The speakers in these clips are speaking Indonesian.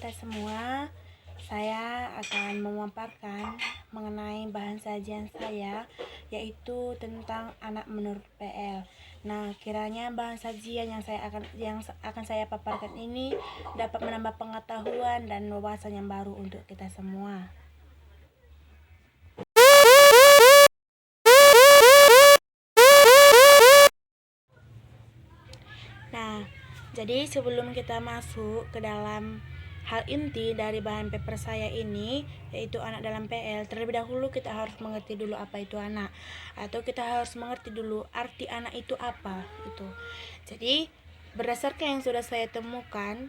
kita semua. Saya akan memaparkan mengenai bahan sajian saya, yaitu tentang anak menurut PL. Nah, kiranya bahan sajian yang akan saya paparkan ini dapat menambah pengetahuan dan wawasan yang baru untuk kita semua. Nah, jadi sebelum kita masuk ke dalam hal inti dari bahan paper saya ini, yaitu anak dalam PL, terlebih dahulu kita harus mengerti dulu apa itu anak, atau kita harus mengerti dulu arti anak itu apa itu. Jadi berdasarkan yang sudah saya temukan,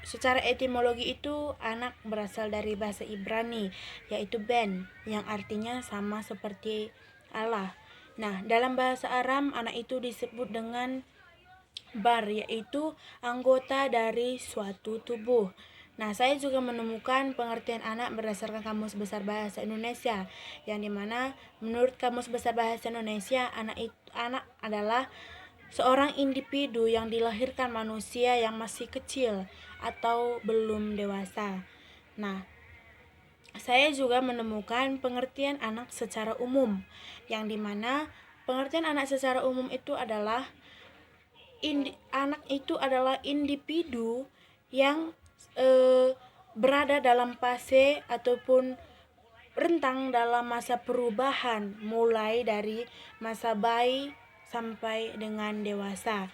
secara etimologi itu anak berasal dari bahasa Ibrani, yaitu ben, yang artinya sama seperti Allah. Nah, dalam bahasa Aram anak itu disebut dengan bar, yaitu anggota dari suatu tubuh. Nah, saya juga menemukan pengertian anak berdasarkan Kamus Besar Bahasa Indonesia, yang dimana menurut Kamus Besar Bahasa Indonesia, anak adalah seorang individu yang dilahirkan manusia yang masih kecil atau belum dewasa. Nah, saya juga menemukan pengertian anak secara umum, yang dimana pengertian anak secara umum itu adalah anak itu adalah individu yang berada dalam fase ataupun rentang dalam masa perubahan, mulai dari masa bayi sampai dengan dewasa.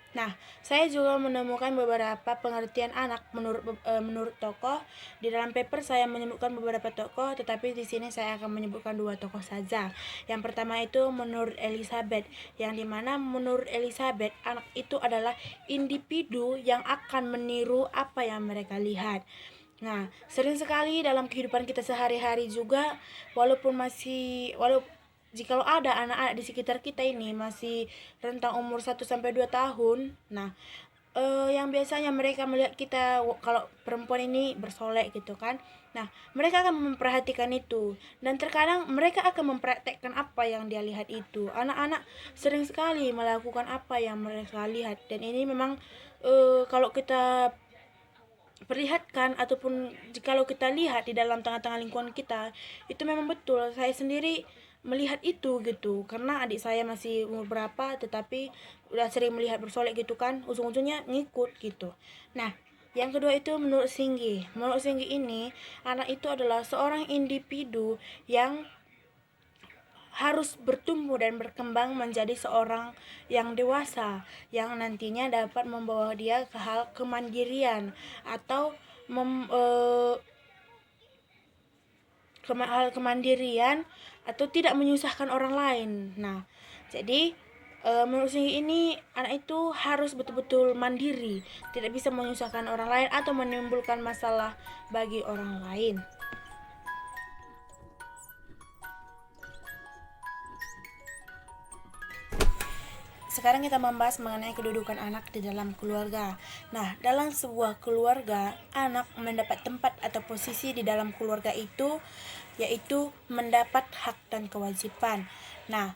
Nah, saya juga menemukan beberapa pengertian anak menurut tokoh. Di dalam paper saya menyebutkan beberapa tokoh, tetapi di sini saya akan menyebutkan 2 tokoh saja. Yang pertama itu menurut Elizabeth, yang dimana menurut Elizabeth anak itu adalah individu yang akan meniru apa yang mereka lihat. Nah, sering sekali dalam kehidupan kita sehari-hari juga, walaupun jikalau ada anak-anak di sekitar kita ini masih rentang umur 1 sampai 2 tahun, nah yang biasanya mereka melihat kita kalau perempuan ini bersolek gitu kan. Nah, mereka akan memperhatikan itu, dan terkadang mereka akan mempraktekkan apa yang dia lihat itu. Anak-anak sering sekali melakukan apa yang mereka lihat, dan ini memang kalau kita perlihatkan ataupun jikalau kita lihat di dalam tengah-tengah lingkungan kita, itu memang betul. Saya sendiri melihat itu gitu, karena adik saya masih umur berapa tetapi udah sering melihat bersolek gitu kan, ujung-ujungnya ngikut gitu. Nah, yang kedua itu menurut Singgi. Menurut Singgi ini, anak itu adalah seorang individu yang harus bertumbuh dan berkembang menjadi seorang yang dewasa, yang nantinya dapat membawa dia ke hal kemandirian atau hal kemandirian atau tidak menyusahkan orang lain. Nah, jadi menurut saya ini anak itu harus betul-betul mandiri, tidak bisa menyusahkan orang lain atau menimbulkan masalah bagi orang lain. Sekarang kita membahas mengenai kedudukan anak di dalam keluarga. Nah, dalam sebuah keluarga, anak mendapat tempat atau posisi di dalam keluarga itu, yaitu mendapat hak dan kewajiban. Nah,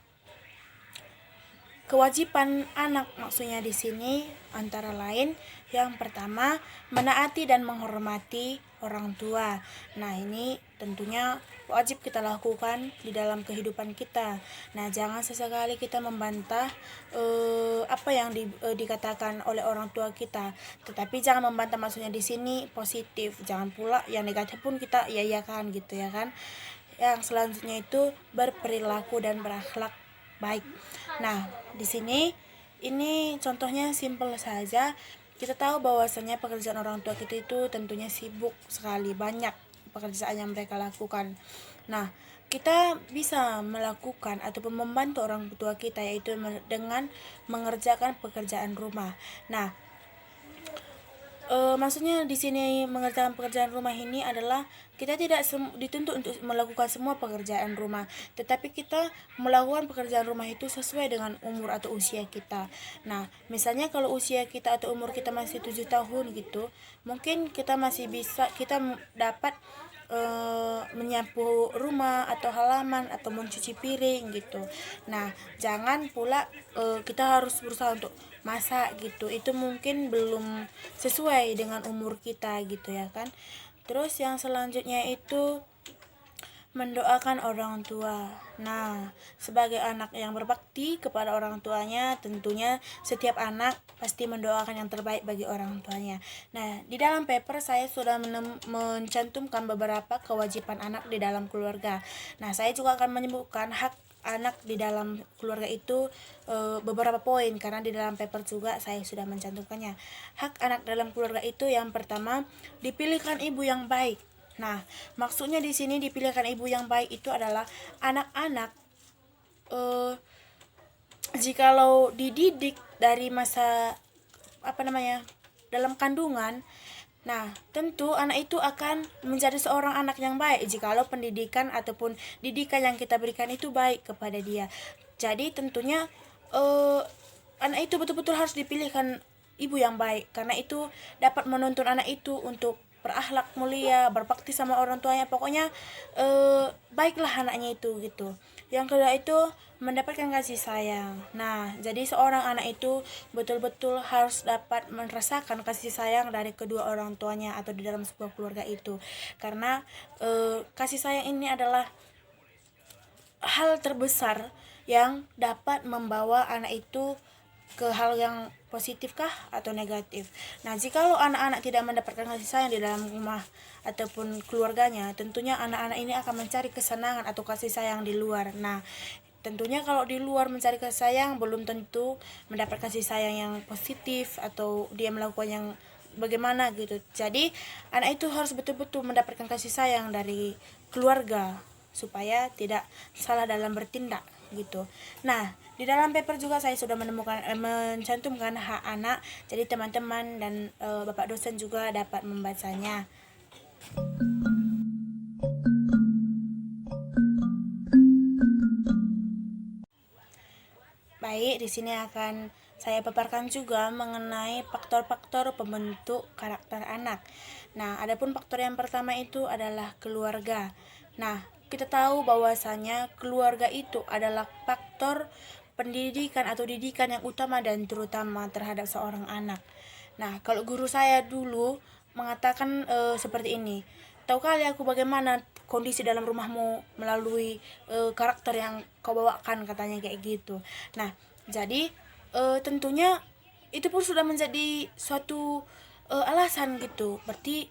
kewajiban anak maksudnya di sini antara lain yang pertama menaati dan menghormati orang tua. Nah, ini tentunya wajib kita lakukan di dalam kehidupan kita. Nah, jangan sesekali kita membantah apa yang dikatakan oleh orang tua kita. Tetapi jangan membantah maksudnya di sini positif. Jangan pula yang negatif pun kita iya-iyakan gitu ya kan. Yang selanjutnya itu berperilaku dan berakhlak baik. Nah, di sini ini contohnya simpel saja. Kita tahu bahwasanya pekerjaan orang tua kita itu tentunya sibuk sekali, banyak pekerjaan yang mereka lakukan. Nah, kita bisa melakukan ataupun membantu orang tua kita yaitu dengan mengerjakan pekerjaan rumah. Nah, maksudnya di sini mengerjakan pekerjaan rumah ini adalah kita tidak dituntut untuk melakukan semua pekerjaan rumah, tetapi kita melakukan pekerjaan rumah itu sesuai dengan umur atau usia kita. Nah, misalnya kalau usia kita atau umur kita masih 7 tahun gitu, mungkin kita masih bisa, kita dapat menyapu rumah atau halaman atau mencuci piring gitu. Nah, jangan pula kita harus berusaha untuk masak gitu. Itu mungkin belum sesuai dengan umur kita gitu ya kan. Terus yang selanjutnya itu mendoakan orang tua. Nah, sebagai anak yang berbakti kepada orang tuanya, tentunya setiap anak pasti mendoakan yang terbaik bagi orang tuanya. Nah, di dalam paper saya sudah mencantumkan beberapa kewajiban anak di dalam keluarga. Nah, saya juga akan menyebutkan hak anak di dalam keluarga itu beberapa poin, karena di dalam paper juga saya sudah mencantumkannya. Hak anak dalam keluarga itu yang pertama, dipilihkan ibu yang baik. Nah, maksudnya di sini dipilihkan ibu yang baik itu adalah anak-anak jikalau dididik dari masa dalam kandungan. Nah, tentu anak itu akan menjadi seorang anak yang baik jikalau pendidikan ataupun didikan yang kita berikan itu baik kepada dia. Jadi tentunya anak itu betul-betul harus dipilihkan ibu yang baik, karena itu dapat menuntun anak itu untuk berakhlak mulia, berbakti sama orang tuanya. Pokoknya baiklah anaknya itu gitu. Yang kedua itu mendapatkan kasih sayang. Nah, jadi seorang anak itu betul-betul harus dapat merasakan kasih sayang dari kedua orang tuanya atau di dalam sebuah keluarga itu. Karena kasih sayang ini adalah hal terbesar yang dapat membawa anak itu ke hal yang positif kah atau negatif. Nah, jikalau anak-anak tidak mendapatkan kasih sayang di dalam rumah ataupun keluarganya, tentunya anak-anak ini akan mencari kesenangan atau kasih sayang di luar. Nah, tentunya kalau di luar mencari kasih sayang belum tentu mendapat kasih sayang yang positif atau dia melakukan yang bagaimana gitu. Jadi, anak itu harus betul-betul mendapatkan kasih sayang dari keluarga supaya tidak salah dalam bertindak gitu. Nah, di dalam paper juga saya sudah mencantumkan hak anak. Jadi teman-teman dan Bapak dosen juga dapat membacanya. Baik, di sini akan saya paparkan juga mengenai faktor-faktor pembentuk karakter anak. Nah, adapun faktor yang pertama itu adalah keluarga. Nah, kita tahu bahwasanya keluarga itu adalah faktor pendidikan atau didikan yang utama dan terutama terhadap seorang anak. Nah, kalau guru saya dulu mengatakan seperti ini. Tahu kali aku bagaimana kondisi dalam rumahmu melalui karakter yang kau bawakan, katanya kayak gitu. Nah, jadi tentunya itu pun sudah menjadi suatu alasan gitu. Berarti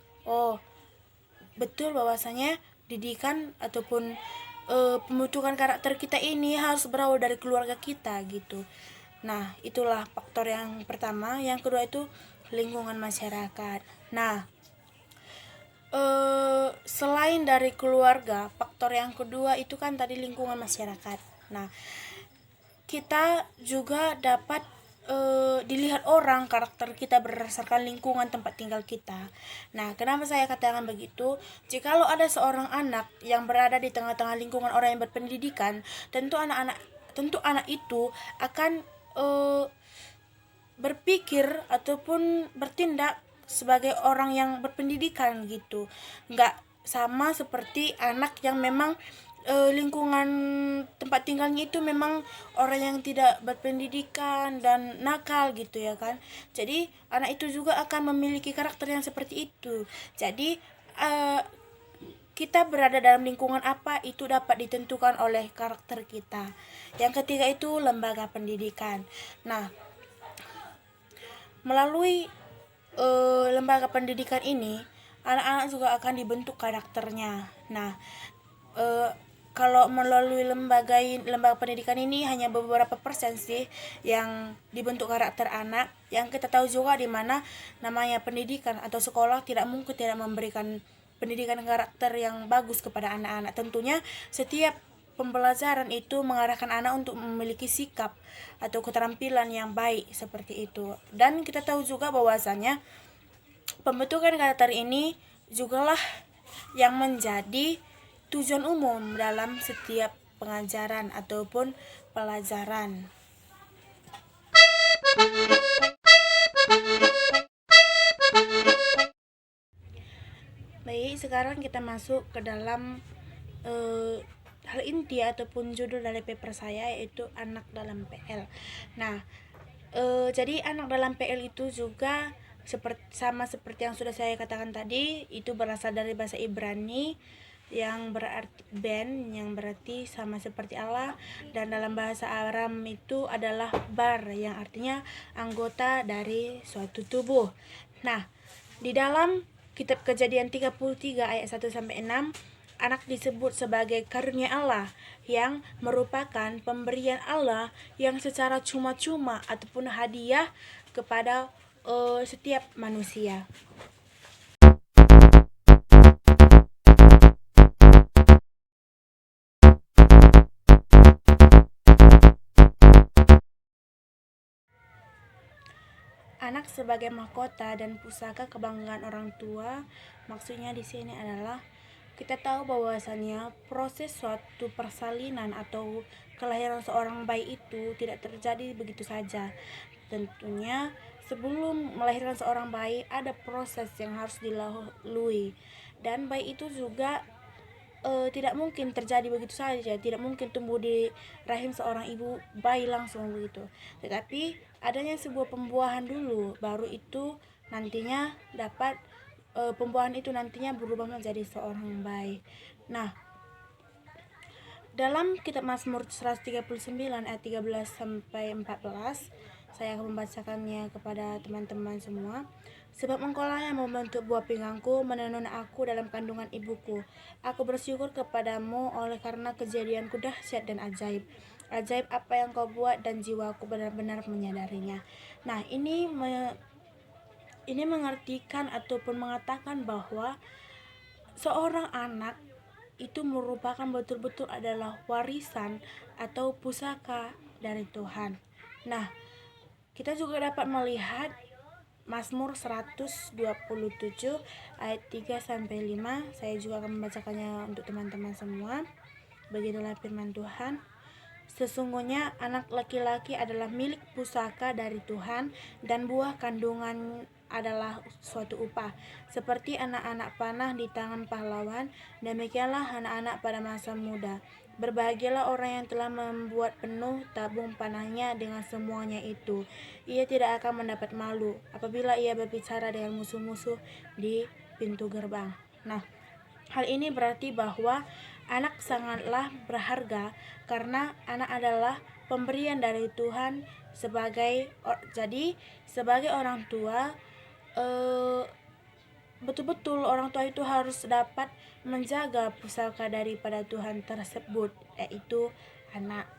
betul bahwasanya didikan ataupun pembentukan karakter kita ini harus berawal dari keluarga kita gitu. Nah, itulah faktor yang pertama. Yang kedua itu lingkungan masyarakat. Nah, selain dari keluarga, faktor yang kedua itu kan tadi lingkungan masyarakat. Nah, kita juga dapat dilihat orang karakter kita berdasarkan lingkungan tempat tinggal kita. Nah, kenapa saya katakan begitu? Jikalau ada seorang anak yang berada di tengah-tengah lingkungan orang yang berpendidikan, tentu anak itu akan berpikir ataupun bertindak sebagai orang yang berpendidikan gitu. Nggak sama seperti anak yang memang lingkungan tempat tinggalnya itu memang orang yang tidak berpendidikan dan nakal gitu ya kan. Jadi anak itu juga akan memiliki karakter yang seperti itu. Jadi kita berada dalam lingkungan apa itu dapat ditentukan oleh karakter kita. Yang ketiga itu lembaga pendidikan. Nah, melalui lembaga pendidikan ini anak-anak juga akan dibentuk karakternya. Nah, kalau melalui lembaga pendidikan ini hanya beberapa persen sih yang dibentuk karakter anak. Yang kita tahu juga di mana namanya pendidikan atau sekolah tidak mungkin tidak memberikan pendidikan karakter yang bagus kepada anak-anak. Tentunya setiap pembelajaran itu mengarahkan anak untuk memiliki sikap atau keterampilan yang baik seperti itu. Dan kita tahu juga bahwasanya pembentukan karakter ini jugalah yang menjadi tujuan umum dalam setiap pengajaran ataupun pelajaran. Baik, sekarang kita masuk ke dalam hal inti ataupun judul dari paper saya, yaitu anak dalam PL. Nah, jadi anak dalam PL itu juga sama seperti yang sudah saya katakan tadi, itu berasal dari bahasa Ibrani yang berarti ben, yang berarti sama seperti Allah, dan dalam bahasa Aram itu adalah bar, yang artinya anggota dari suatu tubuh. Nah, di dalam kitab Kejadian 33 ayat 1 sampai 6, anak disebut sebagai karunia Allah, yang merupakan pemberian Allah yang secara cuma-cuma ataupun hadiah kepada setiap manusia. Anak sebagai mahkota dan pusaka kebanggaan orang tua, maksudnya di sini adalah kita tahu bahwasannya proses suatu persalinan atau kelahiran seorang bayi itu tidak terjadi begitu saja. Tentunya sebelum melahirkan seorang bayi ada proses yang harus dilalui, dan bayi itu juga tidak mungkin terjadi begitu saja, tidak mungkin tumbuh di rahim seorang ibu bayi langsung begitu, tetapi adanya sebuah pembuahan dulu, baru itu nantinya dapat pembuahan itu nantinya berubah menjadi seorang bayi. Nah, dalam kitab Mazmur 139 ayat 13 sampai 14, saya akan membacakannya kepada teman-teman semua. Sebab engkaulah yang membentuk buah pinggangku, menenun aku dalam kandungan ibuku. Aku bersyukur kepadamu oleh karena kejadianku dahsyat dan ajaib. Ajaib apa yang kau buat dan jiwaku benar-benar menyadarinya. Nah, ini mengartikan ataupun mengatakan bahwa seorang anak itu merupakan betul-betul adalah warisan atau pusaka dari Tuhan. Nah, kita juga dapat melihat Mazmur 127 ayat 3 sampai 5. Saya juga akan membacakannya untuk teman-teman semua. Beginilah firman Tuhan. Sesungguhnya anak laki-laki adalah milik pusaka dari Tuhan, dan buah kandungan adalah suatu upah. Seperti anak-anak panah di tangan pahlawan, demikianlah anak-anak pada masa muda. Berbahagialah orang yang telah membuat penuh tabung panahnya dengan semuanya itu. Ia tidak akan mendapat malu apabila ia berbicara dengan musuh-musuh di pintu gerbang. Nah, hal ini berarti bahwa anak sangatlah berharga, karena anak adalah pemberian dari Tuhan. Sebagai orang tua, betul-betul orang tua itu harus dapat menjaga pusaka daripada Tuhan tersebut, yaitu anak.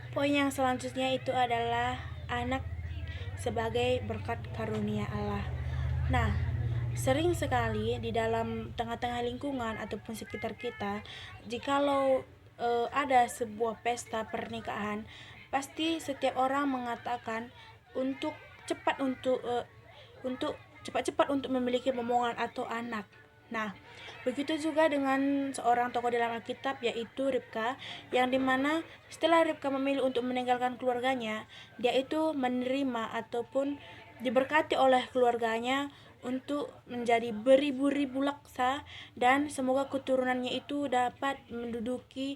Poin yang selanjutnya itu adalah anak sebagai berkat karunia Allah. Nah, sering sekali di dalam tengah-tengah lingkungan ataupun sekitar kita, jikalau ada sebuah pesta pernikahan, pasti setiap orang mengatakan untuk cepat-cepat untuk memiliki momongan atau anak. Nah, begitu juga dengan seorang tokoh dalam Alkitab, yaitu Ribka, yang dimana setelah Ribka memilih untuk meninggalkan keluarganya, dia itu menerima ataupun diberkati oleh keluarganya untuk menjadi beribu-ribu laksa, dan semoga keturunannya itu dapat menduduki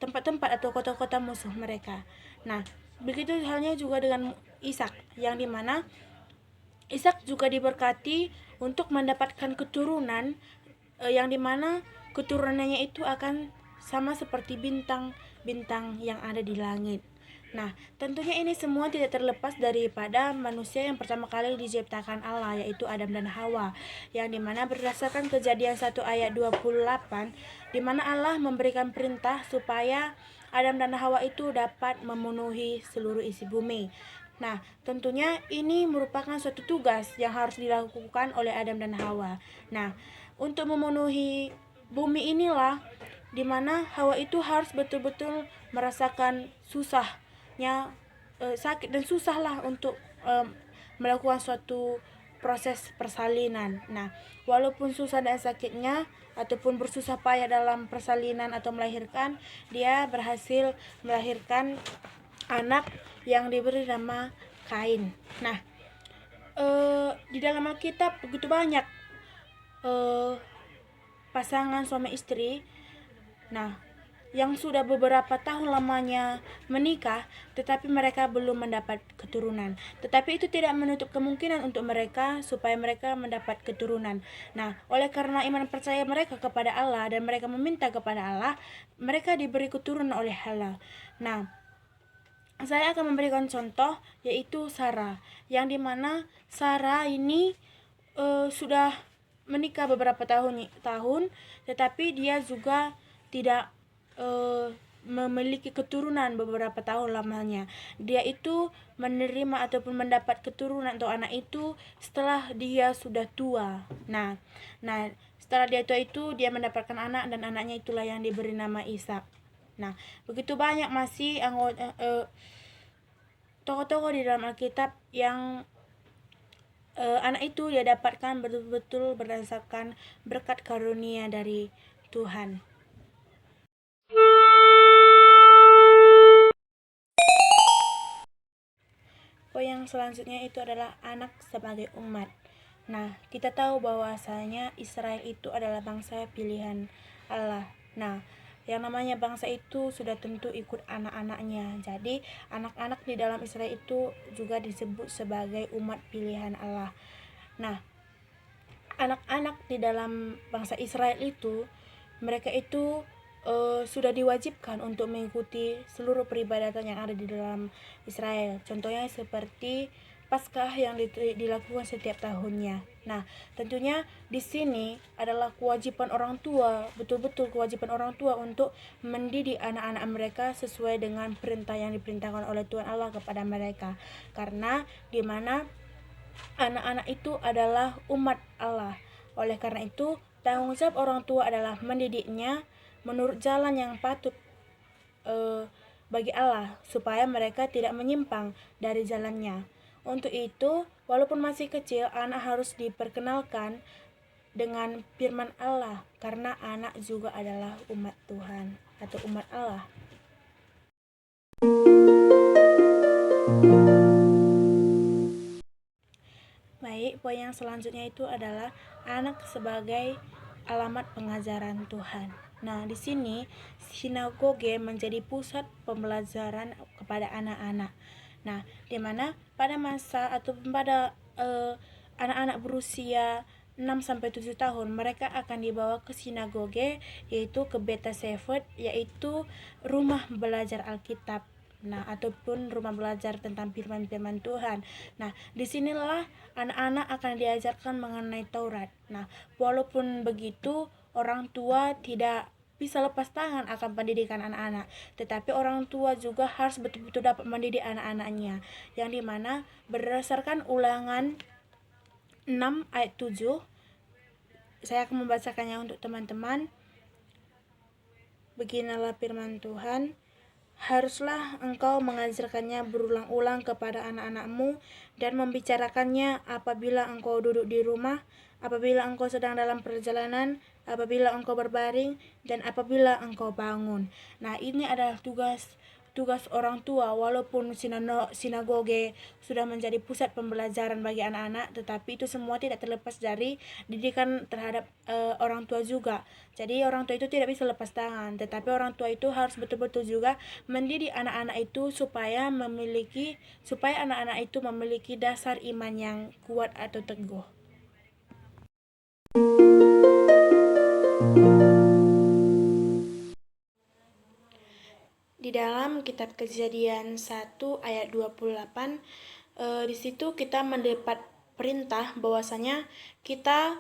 tempat-tempat atau kota-kota musuh mereka. Nah, begitu halnya juga dengan Ishak, yang dimana Ishak juga diberkati untuk mendapatkan keturunan yang dimana keturunannya itu akan sama seperti bintang-bintang yang ada di langit. Nah, tentunya ini semua tidak terlepas daripada manusia yang pertama kali diciptakan Allah, yaitu Adam dan Hawa, yang dimana berdasarkan Kejadian 1 ayat 28, dimana Allah memberikan perintah supaya Adam dan Hawa itu dapat memenuhi seluruh isi bumi. Nah, tentunya ini merupakan suatu tugas yang harus dilakukan oleh Adam dan Hawa. Nah, untuk memenuhi bumi inilah dimana Hawa itu harus betul-betul merasakan susahnya, sakit dan susahlah untuk melakukan suatu proses persalinan. Nah, walaupun susah dan sakitnya ataupun bersusah payah dalam persalinan atau melahirkan, dia berhasil melahirkan anak yang diberi nama Kain. Nah, di dalam Alkitab begitu banyak pasangan suami istri. Nah, yang sudah beberapa tahun lamanya menikah, tetapi mereka belum mendapat keturunan. Tetapi itu tidak menutup kemungkinan untuk mereka supaya mereka mendapat keturunan. Nah, oleh karena iman percaya mereka kepada Allah dan mereka meminta kepada Allah, mereka diberi keturunan oleh Allah. Nah, saya akan memberikan contoh yaitu Sarah, yang dimana Sarah ini sudah menikah beberapa tahun, tetapi dia juga tidak memiliki keturunan beberapa tahun lamanya. Dia itu menerima ataupun mendapat keturunan atau anak itu setelah dia sudah tua. Nah, setelah dia tua itu dia mendapatkan anak, dan anaknya itulah yang diberi nama Ishak. Nah, begitu banyak masih anggota tokoh-tokoh di dalam Alkitab yang anak itu dia dapatkan betul-betul berdasarkan berkat karunia dari Tuhan. Poin yang selanjutnya itu adalah anak sebagai umat. Nah, kita tahu bahwasanya Israel itu adalah bangsa pilihan Allah. Nah, yang namanya bangsa itu sudah tentu ikut anak-anaknya. Jadi, anak-anak di dalam Israel itu juga disebut sebagai umat pilihan Allah. Nah, anak-anak di dalam bangsa Israel itu, mereka itu sudah diwajibkan untuk mengikuti seluruh peribadatan yang ada di dalam Israel. Contohnya seperti Paskah yang dilakukan setiap tahunnya. Nah, tentunya di sini adalah kewajiban orang tua, betul-betul kewajiban orang tua untuk mendidik anak-anak mereka sesuai dengan perintah yang diperintahkan oleh Tuhan Allah kepada mereka. Karena di mana anak-anak itu adalah umat Allah. Oleh karena itu, tanggung jawab orang tua adalah mendidiknya menurut jalan yang patut bagi Allah, supaya mereka tidak menyimpang dari jalannya. Untuk itu, walaupun masih kecil, anak harus diperkenalkan dengan firman Allah, karena anak juga adalah umat Tuhan atau umat Allah. Baik, poin yang selanjutnya itu adalah anak sebagai alamat pengajaran Tuhan. Nah, di sini sinagoge menjadi pusat pembelajaran kepada anak-anak. Nah, di mana pada masa atau pada anak-anak berusia 6 sampai 7 tahun mereka akan dibawa ke sinagoge, yaitu ke Beta Shepherd, yaitu rumah belajar Alkitab. Nah, ataupun rumah belajar tentang firman-firman Tuhan. Nah, disinilah anak-anak akan diajarkan mengenai Taurat. Nah, walaupun begitu, orang tua tidak bisa lepas tangan akan pendidikan anak-anak, tetapi orang tua juga harus betul-betul dapat mendidik anak-anaknya, yang dimana berdasarkan Ulangan 6 ayat 7, saya akan membacakannya untuk teman-teman. Beginilah firman Tuhan. Haruslah engkau mengajarkannya berulang-ulang kepada anak-anakmu dan membicarakannya apabila engkau duduk di rumah, apabila engkau sedang dalam perjalanan, apabila engkau berbaring, dan apabila engkau bangun. Nah, ini adalah tugas orang tua. Walaupun sinagoge sudah menjadi pusat pembelajaran bagi anak-anak, tetapi itu semua tidak terlepas dari didikan terhadap orang tua juga. Jadi orang tua itu tidak bisa lepas tangan, tetapi orang tua itu harus betul-betul juga mendidik anak-anak itu supaya anak-anak itu memiliki dasar iman yang kuat atau teguh. Di dalam kitab Kejadian 1 ayat 28, di situ kita mendapat perintah bahwasanya kita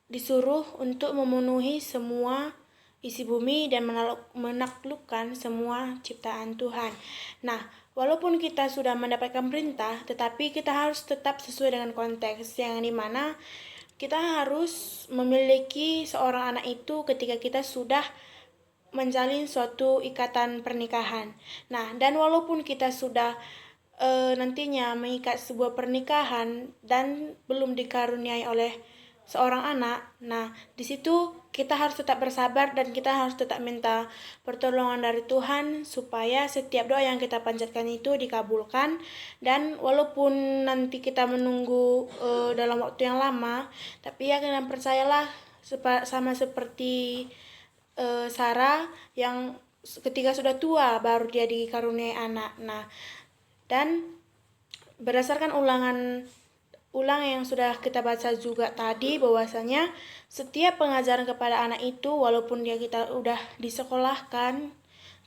disuruh untuk memenuhi semua isi bumi dan menaklukkan semua ciptaan Tuhan. Nah, walaupun kita sudah mendapatkan perintah, tetapi kita harus tetap sesuai dengan konteks, yang dimana kita harus memiliki seorang anak itu ketika kita sudah menjalin suatu ikatan pernikahan. Nah, dan walaupun kita sudah nantinya mengikat sebuah pernikahan dan belum dikaruniai oleh seorang anak. Nah, di situ kita harus tetap bersabar dan kita harus tetap minta pertolongan dari Tuhan supaya setiap doa yang kita panjatkan itu dikabulkan. Dan walaupun nanti kita menunggu dalam waktu yang lama, tapi ya kalian percayalah sama seperti Sarah yang ketika sudah tua baru dia dikaruniai anak. Nah, dan berdasarkan ulang yang sudah kita baca juga tadi, bahwasanya setiap pengajaran kepada anak itu walaupun kita udah disekolahkan,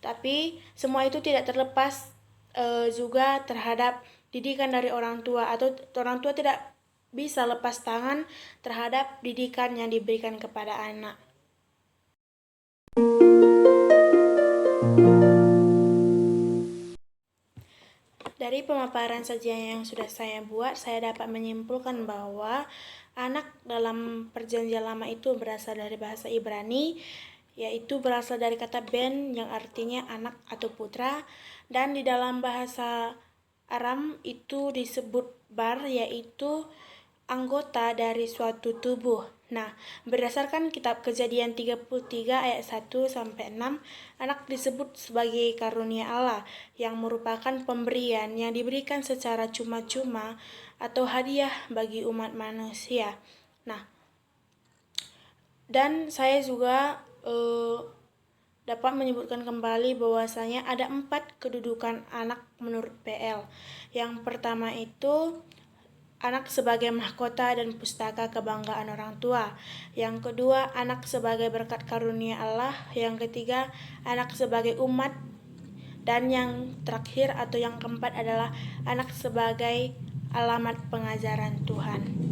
tapi semua itu tidak terlepas juga terhadap didikan dari orang tua, atau orang tua tidak bisa lepas tangan terhadap didikan yang diberikan kepada anak. Dari pemaparan sajian yang sudah saya buat, saya dapat menyimpulkan bahwa anak dalam perjanjian lama itu berasal dari bahasa Ibrani, yaitu berasal dari kata ben yang artinya anak atau putra, dan di dalam bahasa Aram itu disebut bar, yaitu anggota dari suatu tubuh. Nah, berdasarkan kitab Kejadian 33 ayat 1-6, anak disebut sebagai karunia Allah yang merupakan pemberian yang diberikan secara cuma-cuma atau hadiah bagi umat manusia. Nah, dan saya juga dapat menyebutkan kembali bahwasanya ada 4 kedudukan anak menurut PL. Yang pertama itu anak sebagai mahkota dan pustaka kebanggaan orang tua. Yang kedua, anak sebagai berkat karunia Allah. Yang ketiga, anak sebagai umat. Dan yang terakhir atau yang keempat adalah anak sebagai alamat pengajaran Tuhan.